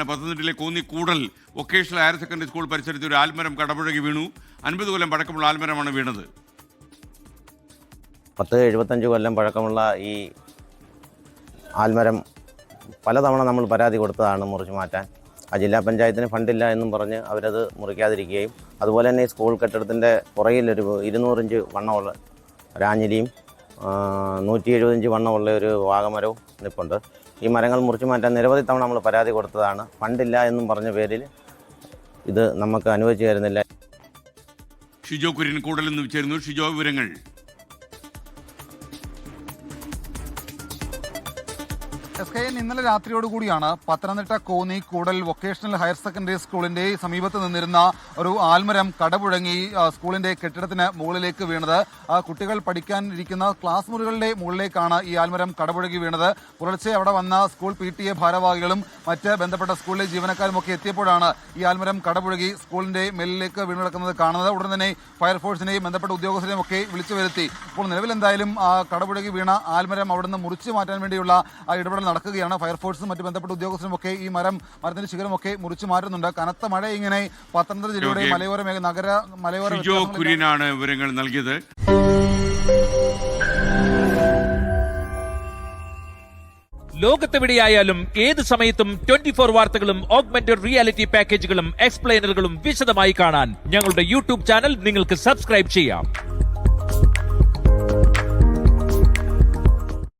പത്തനംതിട്ടയിലെ കോന്നി കൂടൽ vocational higher secondary school പരിസരത്ത് ഒരു ആൽമരം കടപുഴകി വീണു. 50 കൊല്ലം പഴക്കമുള്ള ആൽമരമാണ് വീണത്. 70-75 കൊല്ലം പഴക്കമുള്ള ഈ ആൽമരം പലതവണ നമ്മൾ പരാതി കൊടുത്തതാണ് മുറിച്ച് മാറ്റാൻ. ആ ജില്ലാ പഞ്ചായത്തിന് ഫണ്ടില്ല എന്നും പറഞ്ഞ് അവരത് മുറിക്കാതിരിക്കുകയും അതുപോലെ തന്നെ ഈ സ്കൂൾ കെട്ടിടത്തിൻ്റെ പുറകിലൊരു 200 ഇഞ്ച് വണ്ണമുള്ള ഒരാഞ്ഞിലിയും 170 ഇഞ്ച് വണ്ണമുള്ള ഒരു വാഗമരവും നിൽപ്പുണ്ട്. ഈ മരങ്ങൾ മുറിച്ചു മാറ്റാൻ നിരവധി തവണ നമ്മൾ പരാതി കൊടുത്തതാണ്. ഫണ്ടില്ല എന്നും പറഞ്ഞ പേരിൽ ഇത് നമുക്ക് അനുവദിച്ചു തരുന്നില്ല. ഷിജോ കുര്യൻ കൂടലിൽ നിന്ന് ചേരുന്നു. ഷിജോ, വിവരങ്ങൾ. ഇന്നലെ രാത്രിയോടുകൂടിയാണ് പത്തനംതിട്ട കോന്നി കൂടൽ വൊക്കേഷണൽ ഹയർ സെക്കൻഡറി സ്കൂളിന്റെ സമീപത്ത് നിന്നിരുന്ന ഒരു ആൽമരം കടപുഴങ്ങി സ്കൂളിന്റെ കെട്ടിടത്തിന് മുകളിലേക്ക് വീണത്. കുട്ടികൾ പഠിക്കാനിരിക്കുന്ന ക്ലാസ് മുറികളുടെ മുകളിലേക്കാണ് ഈ ആൽമരം കടപുഴകി വീണത്. പുലർച്ചെ അവിടെ വന്ന സ്കൂൾ PTA ഭാരവാഹികളും മറ്റ് ബന്ധപ്പെട്ട സ്കൂളിലെ ജീവനക്കാരും ഒക്കെ എത്തിയപ്പോഴാണ് ഈ ആൽമരം കടപുഴകി സ്കൂളിന്റെ മേലിലേക്ക് വീണ് കിടക്കുന്നത് കാണുന്നത്. ഉടൻ തന്നെ ഫയർഫോഴ്സിനെയും ബന്ധപ്പെട്ട ഉദ്യോഗസ്ഥരെയും ഒക്കെ വിളിച്ചു വരുത്തി. ഇപ്പോൾ നിലവിൽ എന്തായാലും കടപുഴകി വീണ ആൽമരം അവിടുന്ന് മുറിച്ചു മാറ്റാൻ വേണ്ടിയുള്ള ഇടപെടൽ നടക്കുകയാണ്. ഫയർഫോഴ്സും മറ്റ് ബന്ധപ്പെട്ട ഉദ്യോഗസ്ഥരും ഒക്കെ ഈ മരത്തിന്റെ ശിഖരമൊക്കെ മുറിച്ചു മാറ്റുന്നുണ്ട്. കനത്ത മഴ ഇങ്ങനെ പത്തനംതിട്ട ജില്ലയുടെ മലയോര ഷിജോ കുര്യനാണ് വിവരങ്ങൾ നൽകിയത്. ലോകത്തെവിടെയായാലും ഏത് സമയത്തും 24 വാർത്തകളും ഓഗ്മെന്റഡ് റിയാലിറ്റി പാക്കേജുകളും എക്സ്പ്ലെയിനറുകളും വിശദമായി കാണാൻ ഞങ്ങളുടെ YouTube ചാനൽ നിങ്ങൾക്ക് സബ്സ്ക്രൈബ് ചെയ്യാം.